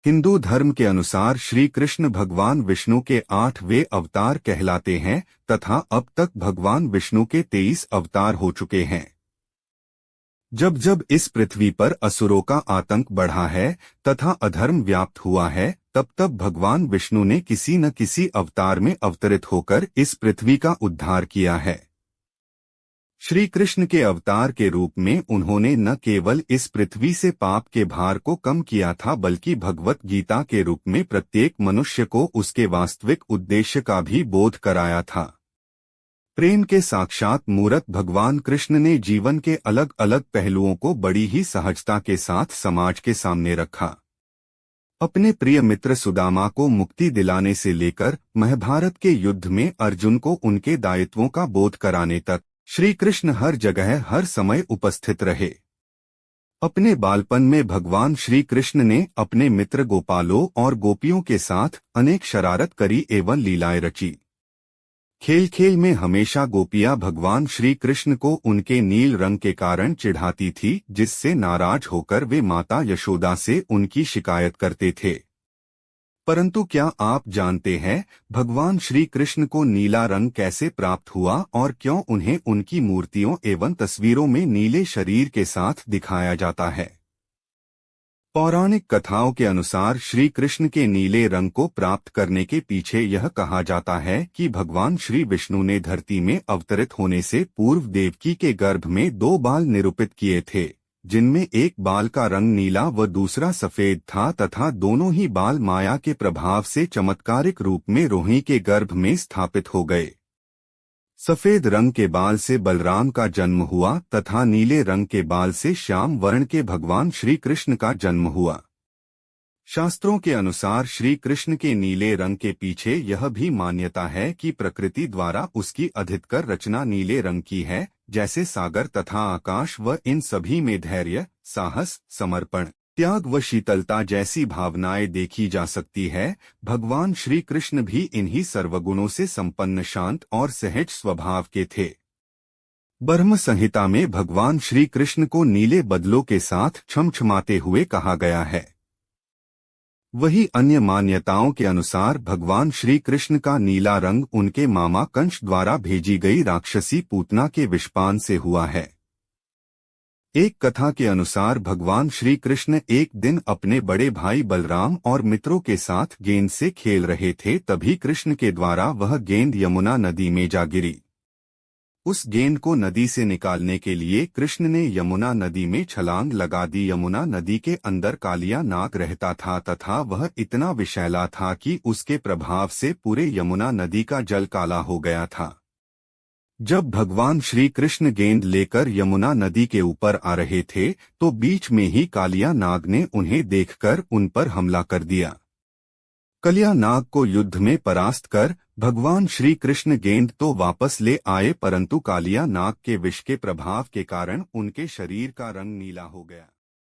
हिंदू धर्म के अनुसार श्री कृष्ण भगवान विष्णु के 8वें अवतार कहलाते हैं तथा अब तक भगवान विष्णु के 23 अवतार हो चुके हैं। जब जब इस पृथ्वी पर असुरों का आतंक बढ़ा है तथा अधर्म व्याप्त हुआ है, तब तब भगवान विष्णु ने किसी न किसी अवतार में अवतरित होकर इस पृथ्वी का उद्धार किया है। श्री कृष्ण के अवतार के रूप में उन्होंने न केवल इस पृथ्वी से पाप के भार को कम किया था, बल्कि भगवत गीता के रूप में प्रत्येक मनुष्य को उसके वास्तविक उद्देश्य का भी बोध कराया था। प्रेम के साक्षात मूर्त भगवान कृष्ण ने जीवन के अलग अलग पहलुओं को बड़ी ही सहजता के साथ समाज के सामने रखा। अपने प्रिय मित्र सुदामा को मुक्ति दिलाने से लेकर महाभारत के युद्ध में अर्जुन को उनके दायित्वों का बोध कराने तक श्री कृष्ण हर जगह हर समय उपस्थित रहे। अपने बालपन में भगवान श्री कृष्ण ने अपने मित्र गोपालों और गोपियों के साथ अनेक शरारत करी एवं लीलाएं रची। खेल खेल में हमेशा गोपियां भगवान श्री कृष्ण को उनके नील रंग के कारण चिढ़ाती थी, जिससे नाराज होकर वे माता यशोदा से उनकी शिकायत करते थे। परंतु क्या आप जानते हैं भगवान श्री कृष्ण को नीला रंग कैसे प्राप्त हुआ और क्यों उन्हें उनकी मूर्तियों एवं तस्वीरों में नीले शरीर के साथ दिखाया जाता है? पौराणिक कथाओं के अनुसार श्री कृष्ण के नीले रंग को प्राप्त करने के पीछे यह कहा जाता है कि भगवान श्री विष्णु ने धरती में अवतरित होने से पूर्व देवकी के गर्भ में 2 बाल निरूपित किए थे, जिनमें एक बाल का रंग नीला व दूसरा सफेद था तथा दोनों ही बाल माया के प्रभाव से चमत्कारिक रूप में रोहिणी के गर्भ में स्थापित हो गए। सफेद रंग के बाल से बलराम का जन्म हुआ तथा नीले रंग के बाल से श्याम वर्ण के भगवान श्री कृष्ण का जन्म हुआ। शास्त्रों के अनुसार श्री कृष्ण के नीले रंग के पीछे यह भी मान्यता है कि प्रकृति द्वारा उसकी अधिकतर रचना नीले रंग की है, जैसे सागर तथा आकाश, व इन सभी में धैर्य, साहस, समर्पण, त्याग व शीतलता जैसी भावनाएं देखी जा सकती है। भगवान श्री कृष्ण भी इन्हीं सर्वगुणों से संपन्न शांत और सहज स्वभाव के थे। ब्रह्म संहिता में भगवान श्री कृष्ण को नीले बदलों के साथ छमछमाते हुए कहा गया है। वही अन्य मान्यताओं के अनुसार भगवान श्री कृष्ण का नीला रंग उनके मामा कंस द्वारा भेजी गई राक्षसी पूतना के विषपान से हुआ है। एक कथा के अनुसार भगवान श्री कृष्ण एक दिन अपने बड़े भाई बलराम और मित्रों के साथ गेंद से खेल रहे थे, तभी कृष्ण के द्वारा वह गेंद यमुना नदी में जा गिरी। उस गेंद को नदी से निकालने के लिए कृष्ण ने यमुना नदी में छलांग लगा दी। यमुना नदी के अंदर कालिया नाग रहता था तथा वह इतना विषैला था कि उसके प्रभाव से पूरे यमुना नदी का जल काला हो गया था। जब भगवान श्री कृष्ण गेंद लेकर यमुना नदी के ऊपर आ रहे थे तो बीच में ही कालिया नाग ने उन्हें देखकर उन पर हमला कर दिया। कालिया नाग को युद्ध में परास्त कर भगवान श्री कृष्ण गेंद तो वापस ले आए, परंतु कालिया नाग के विष के प्रभाव के कारण उनके शरीर का रंग नीला हो गया।